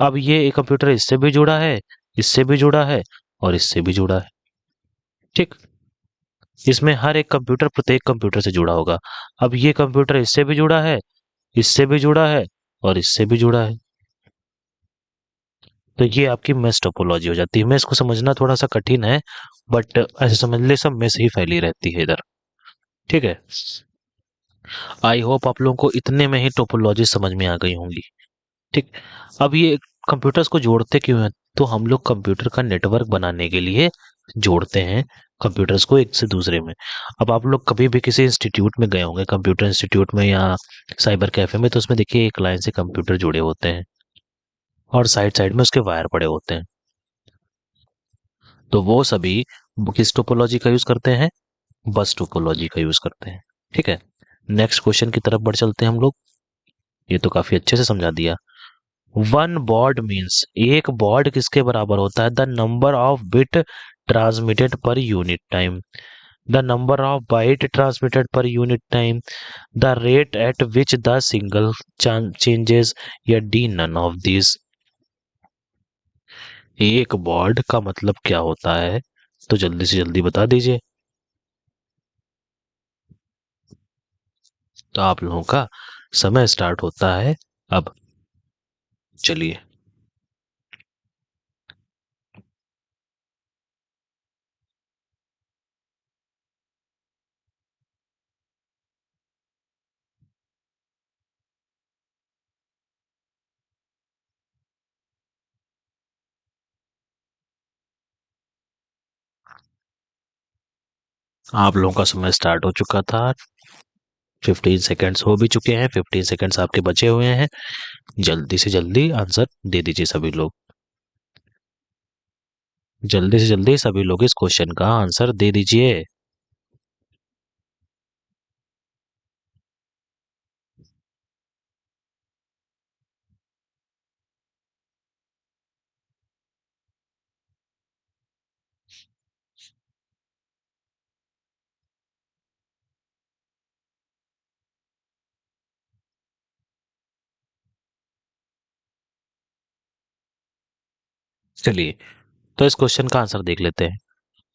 अब ये एक कंप्यूटर इससे भी जुड़ा है, इससे भी जुड़ा है, और इससे भी जुड़ा है। ठीक। इसमें हर एक कंप्यूटर प्रत्येक कंप्यूटर से जुड़ा होगा। अब ये कंप्यूटर इससे भी जुड़ा है, इससे भी जुड़ा है, और इससे भी जुड़ा है। तो ये आपकी मेश टोपोलॉजी हो जाती है। मेश को समझना थोड़ा सा कठिन है, बट ऐसे समझ ले सब मेश ही फैली रहती है इधर। ठीक है। आई होप आप लोगों को इतने में ही टोपोलॉजी समझ में आ गई होंगी। ठीक। अब ये कंप्यूटर्स को जोड़ते क्यों हैं? तो हम लोग कंप्यूटर का नेटवर्क बनाने के लिए जोड़ते हैं कंप्यूटर्स को एक से दूसरे में। अब आप लोग कभी भी किसी इंस्टीट्यूट में गए होंगे, कंप्यूटर इंस्टीट्यूट में या साइबर कैफे में, तो उसमें देखिए एक लाइन से कंप्यूटर जुड़े होते हैं और साइड साइड में उसके वायर पड़े होते हैं। तो वो सभी किस टोपोलॉजी का यूज करते हैं? बस टोपोलॉजी का यूज करते हैं। ठीक है। नेक्स्ट क्वेश्चन की तरफ बढ़ चलते हैं हम लोग। ये तो काफी अच्छे से समझा दिया। वन बॉड मीन्स, एक बॉड किसके बराबर होता है? The number of bit transmitted per unit time, the number of bite transmitted per unit time, the rate at which the single changes, या डी नन ऑफ दिस। एक बॉड का मतलब क्या होता है? तो जल्दी से जल्दी बता दीजिए। तो आप लोगों का समय स्टार्ट होता है अब। चलिए। आप लोगों का समय स्टार्ट हो चुका था। 15 सेकेंड्स हो भी चुके हैं, 15 सेकेंड्स आपके बचे हुए हैं। जल्दी से जल्दी आंसर दे दीजिए सभी लोग। जल्दी से जल्दी सभी लोग इस क्वेश्चन का आंसर दे दीजिए। चलिए, तो इस क्वेश्चन का आंसर देख लेते हैं।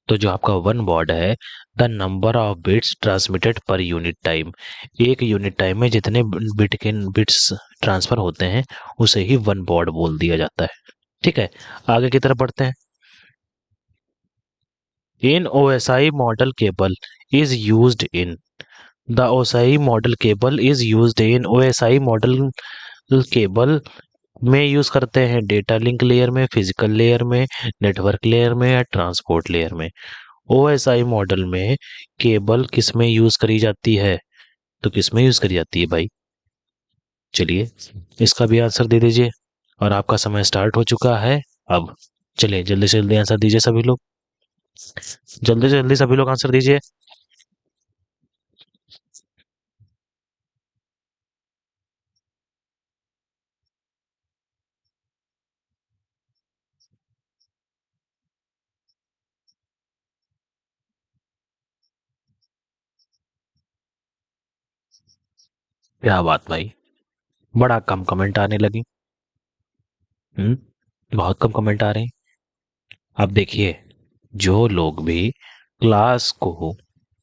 तो जो आपका वन वर्ड है, the number of bits transmitted per unit time, एक यूनिट टाइम में जितने बिट्स ट्रांसफर होते हैं उसे ही वन वर्ड बोल दिया जाता है। ठीक है, आगे की तरफ बढ़ते हैं। इन OSI model cable is used in, the OSI model cable is used in, OSI model cable में यूज करते हैं डेटा लिंक लेयर में, फिजिकल लेयर में, नेटवर्क लेयर में या ट्रांसपोर्ट लेयर में। ओएसआई मॉडल में केबल किस में यूज करी जाती है? तो किस में यूज करी जाती है भाई? चलिए, इसका भी आंसर दे दीजिए। और आपका समय स्टार्ट हो चुका है अब। चलिए, जल्दी से जल्दी आंसर दीजिए सभी लोग। जल्दी से जल्दी सभी लोग आंसर दीजिए। क्या बात भाई, बड़ा कम कमेंट आने लगी। बहुत कम कमेंट आ रहे हैं। अब देखिए, जो लोग भी क्लास को,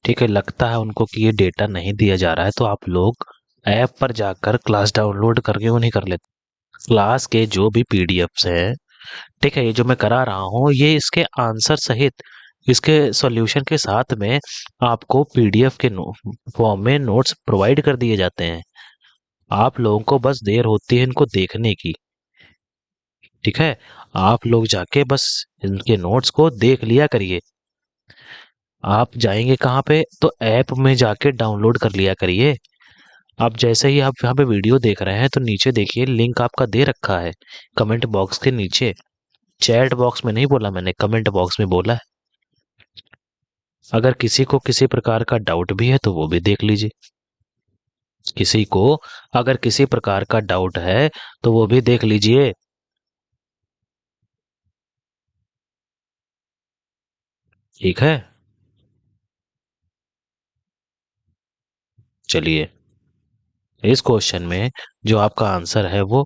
ठीक है, लगता है उनको कि ये डेटा नहीं दिया जा रहा है, तो आप लोग ऐप पर जाकर क्लास डाउनलोड करके वो नहीं कर लेते। क्लास के जो भी पीडीएफ्स हैं, ठीक है, ये जो मैं करा रहा हूँ, ये इसके आंसर सहित, इसके सॉल्यूशन के साथ में आपको पीडीएफ के फॉर्म में नोट्स प्रोवाइड कर दिए जाते हैं। आप लोगों को बस देर होती है इनको देखने की। ठीक है, आप लोग जाके बस इनके नोट्स को देख लिया करिए। आप जाएंगे कहाँ पे? तो ऐप में जाके डाउनलोड कर लिया करिए। आप जैसे ही आप यहाँ पे वीडियो देख रहे हैं तो नीचे देखिए लिंक आपका दे रखा है कमेंट बॉक्स के नीचे। चैट बॉक्स में नहीं बोला मैंने, कमेंट बॉक्स में बोला है। अगर किसी को किसी प्रकार का डाउट भी है तो वो भी देख लीजिए। किसी को अगर किसी प्रकार का डाउट है तो वो भी देख लीजिए। ठीक है, चलिए, इस क्वेश्चन में जो आपका आंसर है वो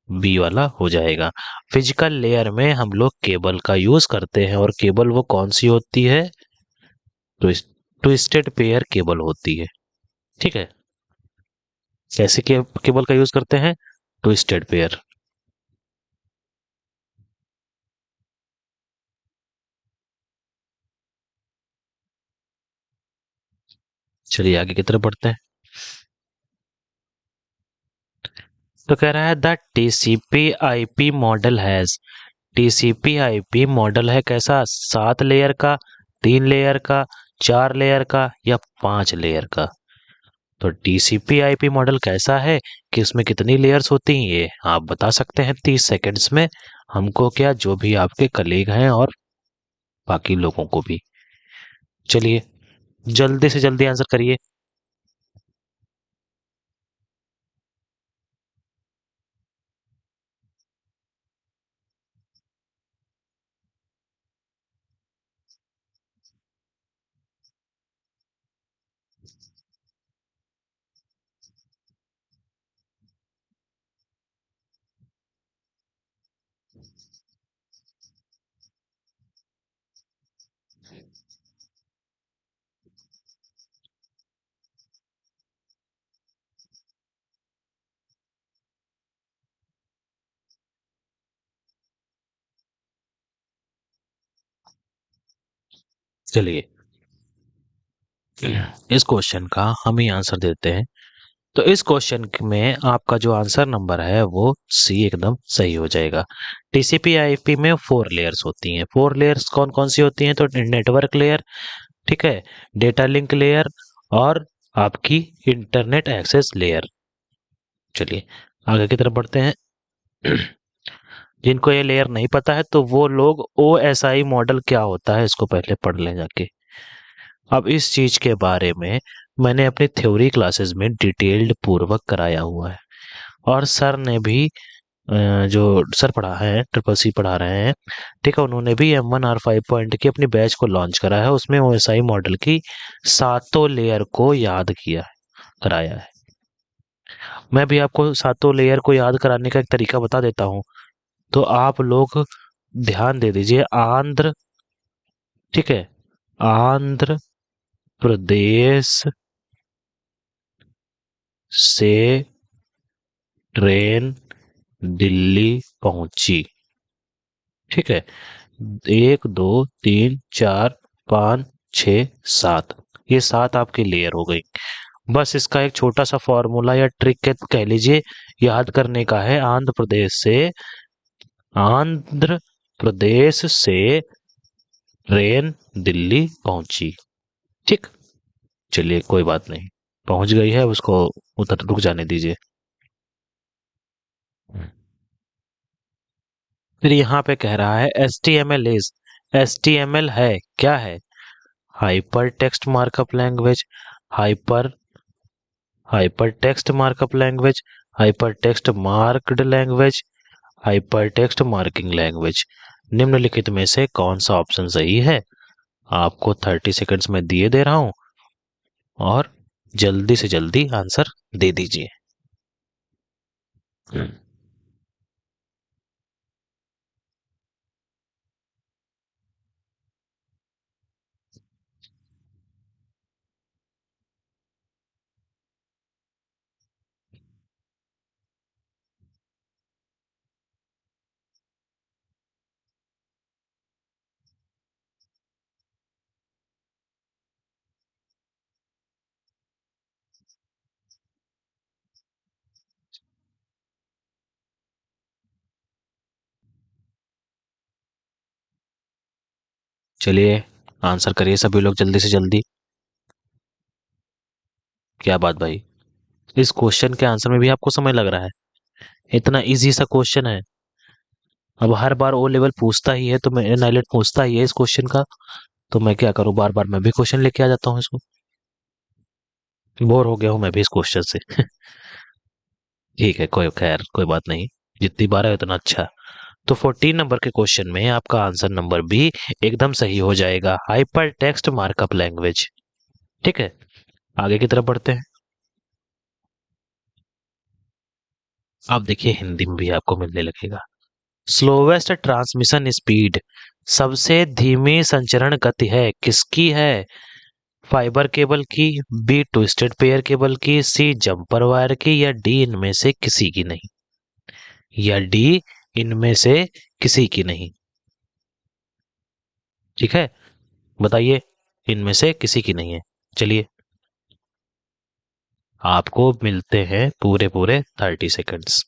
बी वाला हो जाएगा। फिजिकल लेयर में हम लोग केबल का यूज करते हैं और केबल वो कौन सी होती है? ट्विस्टेड पेयर केबल होती है। ठीक है, कैसे केबल का यूज करते हैं? Twisted pair. चलिए, आगे की तरफ बढ़ते हैं। तो कह रहा है the TCP IP model has, TCP IP model है कैसा? 7 लेयर का, 3 लेयर का, 4 लेयर का या 5 लेयर का? तो टीसीपी आईपी मॉडल कैसा है कि उसमें कितनी लेयर्स होती हैं, ये आप बता सकते हैं 30 सेकंड्स में। हमको क्या, जो भी आपके कलीग हैं और बाकी लोगों को भी। चलिए, जल्दी से जल्दी आंसर करिए। चलिए, इस क्वेश्चन का हम ही आंसर देते हैं। तो इस क्वेश्चन में आपका जो आंसर नंबर है वो सी एकदम सही हो जाएगा। टीसीपी आईपी में 4 लेयर्स होती हैं। 4 लेयर्स कौन कौन सी होती हैं? तो नेटवर्क लेयर, ठीक है, डेटा लिंक लेयर और आपकी इंटरनेट एक्सेस लेयर। चलिए, आगे की तरफ बढ़ते हैं। जिनको ये लेयर नहीं पता है तो वो लोग OSI मॉडल क्या होता है इसको पहले पढ़ लें जाके। अब इस चीज के बारे में मैंने अपनी थ्योरी क्लासेस में डिटेल्ड पूर्वक कराया हुआ है, और सर ने भी जो सर पढ़ा है, ट्रिपल सी पढ़ा रहे हैं, ठीक है, उन्होंने भी M1R5 की अपनी बैच को लॉन्च करा है। उसमें OSI मॉडल की सातों लेयर को याद किया कराया है। मैं भी आपको सातों लेयर को याद कराने का एक तरीका बता देता हूँ, तो आप लोग ध्यान दे दीजिए। आंध्र, ठीक है, आंध्र प्रदेश से ट्रेन दिल्ली पहुंची, ठीक है, 1 2 3 4 5 6 7, ये 7 आपकी लेयर हो गई। बस इसका एक छोटा सा फॉर्मूला या ट्रिक कह लीजिए याद करने का है। आंध्र प्रदेश से ट्रेन दिल्ली पहुंची, ठीक। चलिए कोई बात नहीं, पहुंच गई है, उसको उधर रुक जाने दीजिए। फिर यहाँ पे कह रहा है एच टी एम एल है क्या है? Hyper text markup language, hyper hyper text markup language, hyper text marked language, hyper text marking language. निम्नलिखित में से कौन सा ऑप्शन सही है? आपको 30 सेकंड्स में दिए दे रहा हूं, और जल्दी से जल्दी आंसर दे दीजिए। चलिए आंसर करिए सभी लोग जल्दी से जल्दी। क्या बात भाई, इस क्वेश्चन के आंसर में भी आपको समय लग रहा है? इतना इजी सा क्वेश्चन है। अब हर बार ओ लेवल पूछता ही है, तो मैं नाइलेट पूछता ही है इस क्वेश्चन का, तो मैं क्या करूं, बार बार मैं भी क्वेश्चन लेके आ जाता हूं इसको। बोर हो गया हूं मैं भी इस क्वेश्चन से। ठीक है, कोई खैर कोई बात नहीं, जितनी बार है उतना अच्छा। तो 14 नंबर के क्वेश्चन में आपका आंसर नंबर बी एकदम सही हो जाएगा, हाइपर टेक्स्ट मार्कअप लैंग्वेज। ठीक है, आगे की तरफ बढ़ते हैं। अब देखिए हिंदी में भी आपको मिलने लगेगा। स्लोवेस्ट ट्रांसमिशन स्पीड, सबसे धीमी संचरण गति है किसकी है? फाइबर केबल की, बी ट्विस्टेड पेयर केबल की, सी जंपर वायर की, या डी इनमें से किसी की नहीं? या डी इनमें से किसी की नहीं? ठीक है, बताइए, इनमें से किसी की नहीं है। चलिए, आपको मिलते हैं पूरे पूरे 30 सेकंड्स,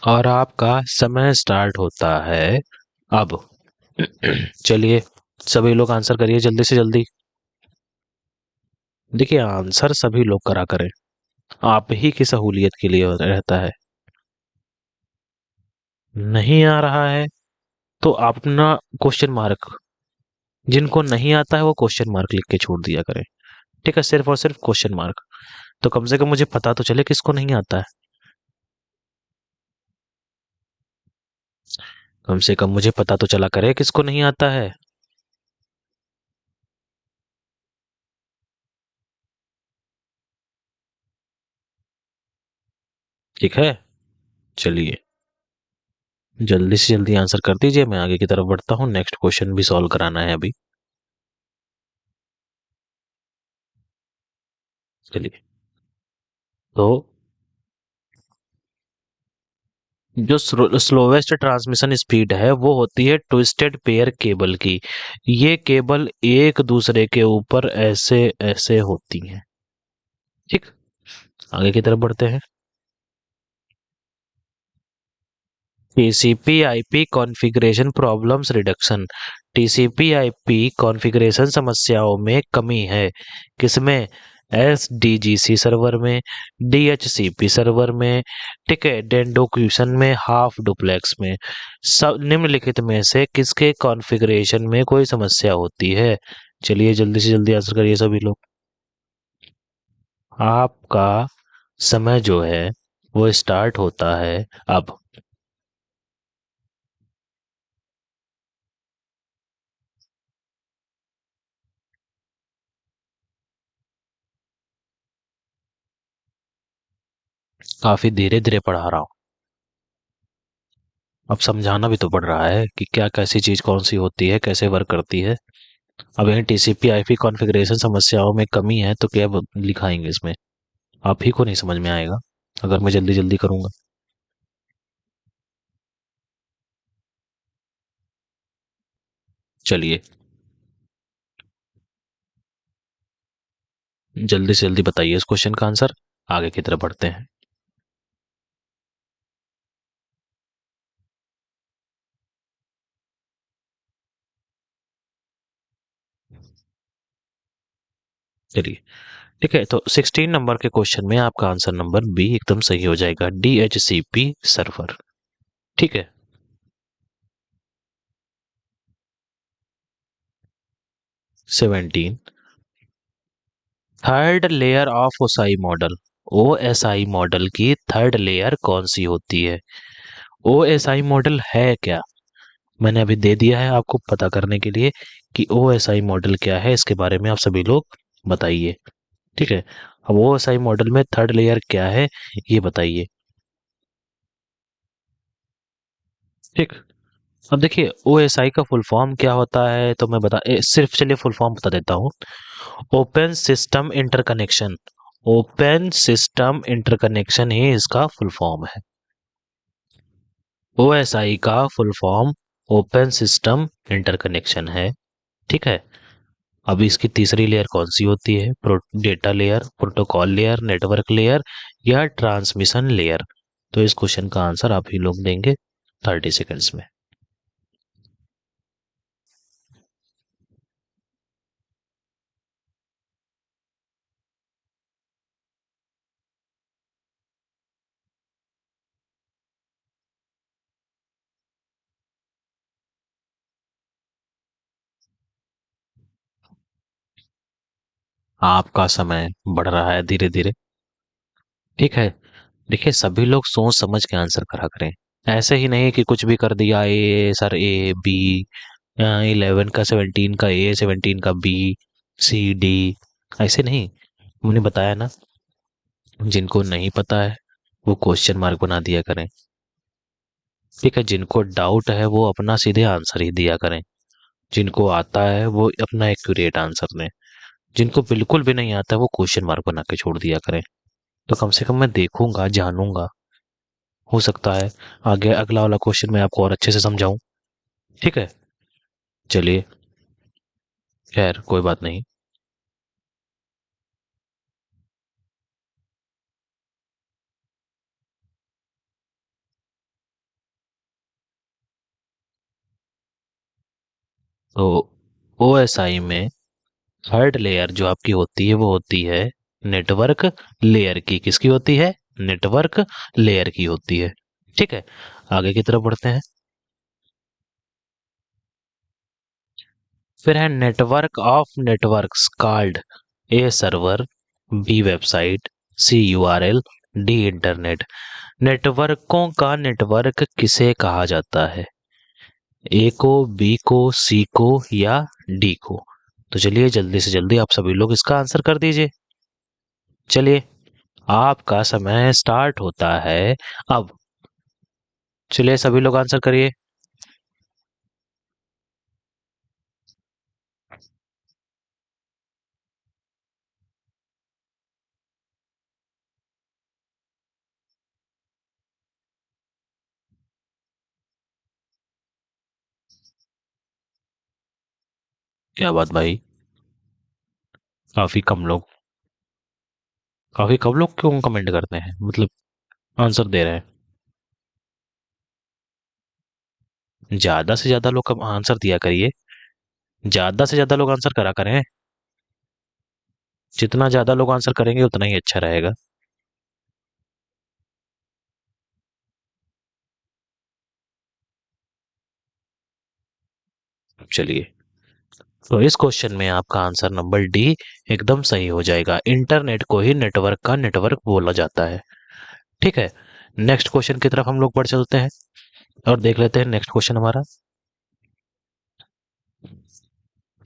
और आपका समय स्टार्ट होता है अब। चलिए सभी लोग आंसर करिए जल्दी से जल्दी। देखिए आंसर सभी लोग करा करें, आप ही की सहूलियत के लिए रहता है। नहीं आ रहा है तो अपना क्वेश्चन मार्क, जिनको नहीं आता है वो क्वेश्चन मार्क लिख के छोड़ दिया करें। ठीक है, सिर्फ और सिर्फ क्वेश्चन मार्क, तो कम से कम मुझे पता तो चले किसको नहीं आता है। कम से कम मुझे पता तो चला करे किसको नहीं आता है। ठीक है, चलिए जल्दी से जल्दी आंसर कर दीजिए, मैं आगे की तरफ बढ़ता हूँ, नेक्स्ट क्वेश्चन भी सॉल्व कराना है अभी। चलिए, तो जो स्लोवेस्ट ट्रांसमिशन स्पीड है वो होती है ट्विस्टेड पेयर केबल की। ये केबल एक दूसरे के ऊपर ऐसे ऐसे होती हैं। ठीक, आगे की तरफ बढ़ते हैं। TCP IP configuration problems reduction, TCP IP configuration समस्याओं में कमी है, किसमें? SDGC सर्वर में, DHCP सर्वर में, ठीक है, डेंडोक्यूशन में, हाफ डुप्लेक्स में। सब निम्नलिखित में से किसके कॉन्फ़िगरेशन में कोई समस्या होती है? चलिए जल्दी से जल्दी आंसर करिए सभी लोग। आपका समय जो है वो स्टार्ट होता है अब। काफी धीरे धीरे पढ़ा रहा हूँ। अब समझाना भी तो पड़ रहा है कि क्या कैसी चीज कौन सी होती है, कैसे वर्क करती है। अब यहाँ TCP IP कॉन्फ़िगरेशन समस्याओं में कमी है तो क्या लिखाएंगे इसमें? आप ही को नहीं समझ में आएगा अगर मैं जल्दी जल्दी करूंगा। चलिए जल्दी से जल्दी बताइए इस क्वेश्चन का आंसर, आगे की तरफ बढ़ते हैं। चलिए ठीक है, तो 16 नंबर के क्वेश्चन में आपका आंसर नंबर बी एकदम सही हो जाएगा, DHCP सर्वर। ठीक है। 17, third layer of OSI model. OSI model की थर्ड लेयर कौन सी होती है? OSI मॉडल है क्या? मैंने अभी दे दिया है आपको पता करने के लिए कि OSI मॉडल क्या है, इसके बारे में आप सभी लोग बताइए। ठीक है, अब OSI मॉडल में थर्ड लेयर क्या है ये बताइए। ठीक, अब देखिए OSI का फुल फॉर्म क्या होता है तो मैं सिर्फ चलिए फुल फॉर्म बता देता हूँ। Open system interconnection. Open system interconnection ही इसका फुल फॉर्म है। OSI का full form open system interconnection है। ठीक है, अब इसकी तीसरी लेयर कौन सी होती है? Data layer, protocol layer, network layer या ट्रांसमिशन लेयर? तो इस क्वेश्चन का आंसर आप ही लोग देंगे 30 सेकेंड्स में। आपका समय बढ़ रहा है धीरे धीरे। ठीक है, देखिए सभी लोग सोच समझ के आंसर करा करें। ऐसे ही नहीं कि कुछ भी कर दिया, ए सर ए बी, 11 का 17 का ए, 17 का बी, सी डी, ऐसे नहीं। मैंने बताया ना, जिनको नहीं पता है वो क्वेश्चन मार्क बना दिया करें। ठीक है, जिनको डाउट है वो अपना सीधे आंसर ही दिया करें। जिनको आता है वो अपना एक्यूरेट आंसर दें। जिनको बिल्कुल भी नहीं आता वो क्वेश्चन मार्क बना के छोड़ दिया करें। तो कम से कम मैं देखूंगा, जानूंगा, हो सकता है आगे अगला वाला क्वेश्चन मैं आपको और अच्छे से समझाऊं। ठीक है, चलिए, खैर कोई बात नहीं। तो OSI में थर्ड लेयर जो आपकी होती है वो होती है नेटवर्क लेयर की। किसकी होती है? नेटवर्क लेयर की होती है। ठीक है, आगे की तरफ बढ़ते हैं। फिर है network of networks called. A server, B website, C URL, D internet. नेटवर्कों का नेटवर्क किसे कहा जाता है? ए को, बी को, सी को या डी को? तो चलिए जल्दी से जल्दी आप सभी लोग इसका आंसर कर दीजिए। चलिए, आपका समय स्टार्ट होता है अब। चलिए सभी लोग आंसर करिए। क्या बात भाई, काफी कम लोग, काफी कम लोग क्यों कमेंट करते हैं, मतलब आंसर दे रहे हैं। ज्यादा से ज्यादा लोग आंसर दिया करिए, ज्यादा से ज्यादा लोग आंसर करा करें। जितना ज्यादा लोग आंसर करेंगे उतना ही अच्छा रहेगा। चलिए, तो इस क्वेश्चन में आपका आंसर नंबर डी एकदम सही हो जाएगा। इंटरनेट को ही नेटवर्क का नेटवर्क बोला जाता है। ठीक है, नेक्स्ट क्वेश्चन की तरफ हम लोग बढ़ चलते हैं और देख लेते हैं नेक्स्ट क्वेश्चन हमारा।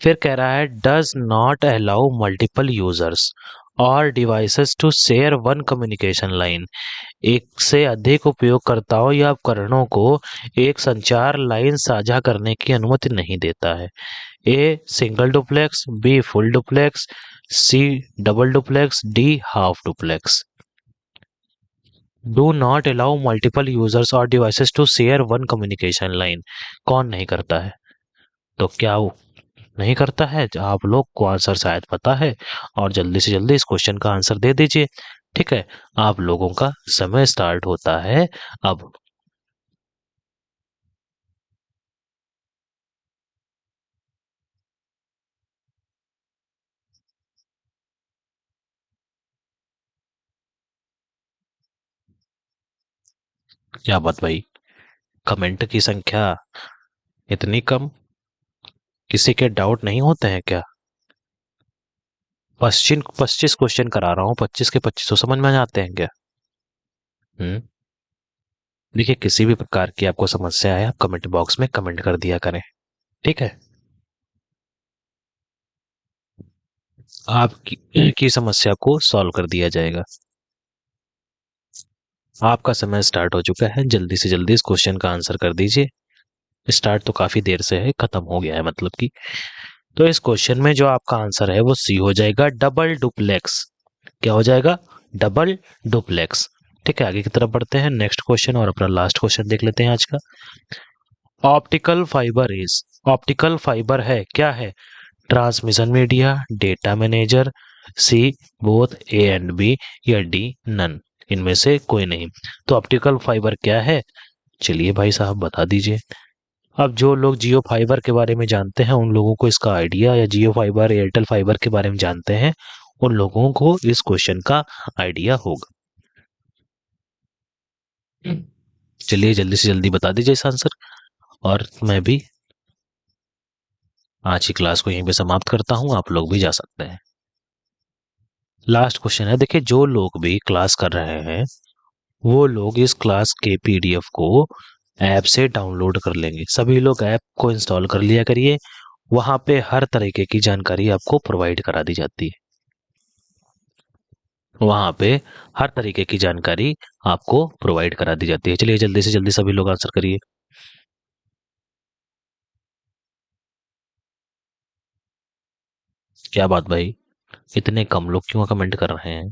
फिर कह रहा है does not allow multiple users और devices to share one communication line. एक से अधिक उपयोगकर्ताओं या उपकरणों को एक संचार लाइन साझा करने की अनुमति नहीं देता है। A single duplex, B full duplex, C double duplex, D half duplex. Do not allow multiple users और devices to share one communication line. कौन नहीं करता है? तो क्या वो नहीं करता है? आप लोग को आंसर शायद पता है और जल्दी से जल्दी इस क्वेश्चन का आंसर दे दीजिए। ठीक है, आप लोगों का समय स्टार्ट होता है अब। क्या बात भाई, कमेंट की संख्या इतनी कम? किसी के डाउट नहीं होते हैं क्या? 25 क्वेश्चन करा रहा हूँ, 25 के 25 समझ में आ जाते हैं क्या? हम्म। देखिए, किसी भी प्रकार की आपको समस्या है आप कमेंट बॉक्स में कमेंट कर दिया करें। ठीक है, आपकी की समस्या को सॉल्व कर दिया जाएगा। आपका समय स्टार्ट हो चुका है, जल्दी से जल्दी इस क्वेश्चन का आंसर कर दीजिए। स्टार्ट तो काफी देर से है, खत्म हो गया है मतलब कि। तो इस क्वेश्चन में जो आपका आंसर है वो सी हो जाएगा, डबल डुप्लेक्स। क्या हो जाएगा? Double duplex. ठीक है, आगे की तरफ बढ़ते हैं नेक्स्ट क्वेश्चन और अपना लास्ट क्वेश्चन देख लेते हैं आज का। Optical fibre is, optical fibre है क्या है? Transmission media, data manager, C both A and B, या डी नन। इनमें से कोई नहीं। तो ऑप्टिकल फाइबर क्या है? चलिए भाई साहब बता दीजिए। अब जो लोग जियो फाइबर के बारे में जानते हैं उन लोगों को इसका आइडिया, या जियो फाइबर एयरटेल फाइबर के बारे में जानते हैं उन लोगों को इस क्वेश्चन का आइडिया होगा। चलिए जल्दी से जल्दी बता दीजिए इस आंसर, और मैं भी आज की क्लास को यहीं पे समाप्त करता हूँ, आप लोग भी जा सकते हैं। लास्ट क्वेश्चन है, देखिए जो लोग भी क्लास कर रहे हैं वो लोग इस क्लास के पीडीएफ को ऐप से डाउनलोड कर लेंगे। सभी लोग ऐप को इंस्टॉल कर लिया करिए, वहां पे हर तरीके की जानकारी आपको प्रोवाइड करा दी जाती है। वहां पे हर तरीके की जानकारी आपको प्रोवाइड करा दी जाती है। चलिए जल्दी से जल्दी सभी लोग आंसर करिए। क्या बात भाई, इतने कम लोग क्यों कमेंट कर रहे हैं?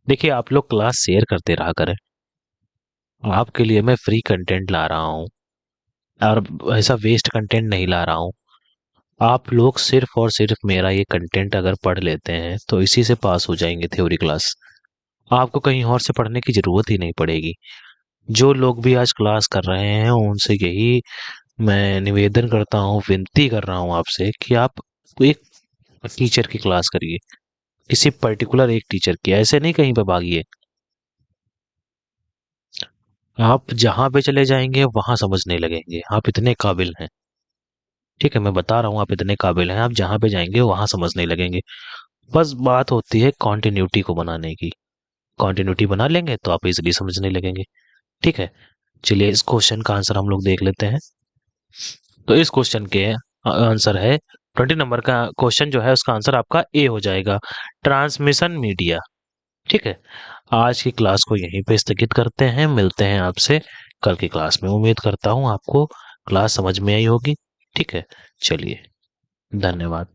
देखिए, आप लोग क्लास शेयर करते रहा करें। आपके लिए मैं फ्री कंटेंट ला रहा हूँ और ऐसा वेस्ट कंटेंट नहीं ला रहा हूँ। आप लोग सिर्फ और सिर्फ मेरा ये कंटेंट अगर पढ़ लेते हैं तो इसी से पास हो जाएंगे थ्योरी क्लास। आपको कहीं और से पढ़ने की जरूरत ही नहीं पड़ेगी। जो लोग भी आज क्लास कर रहे हैं उनसे यही मैं निवेदन करता हूँ, विनती कर रहा हूँ आपसे कि आप एक टीचर की क्लास करिए, किसी पर्टिकुलर एक टीचर की, ऐसे नहीं कहीं पे भागिए। आप जहां पे चले जाएंगे वहां समझने लगेंगे, आप इतने काबिल हैं। ठीक है, मैं बता रहा हूँ आप इतने काबिल हैं, आप जहां पे जाएंगे वहां समझने लगेंगे। बस बात होती है कॉन्टिन्यूटी को बनाने की। कॉन्टिन्यूटी बना लेंगे तो आप इजिली समझने लगेंगे। ठीक है, चलिए इस क्वेश्चन का आंसर हम लोग देख लेते हैं। तो इस क्वेश्चन के आंसर है 20 नंबर का क्वेश्चन जो है उसका आंसर आपका ए हो जाएगा, ट्रांसमिशन मीडिया। ठीक है, आज की क्लास को यहीं पे स्थगित करते हैं, मिलते हैं आपसे कल की क्लास में। उम्मीद करता हूँ आपको क्लास समझ में आई होगी। ठीक है, चलिए, धन्यवाद।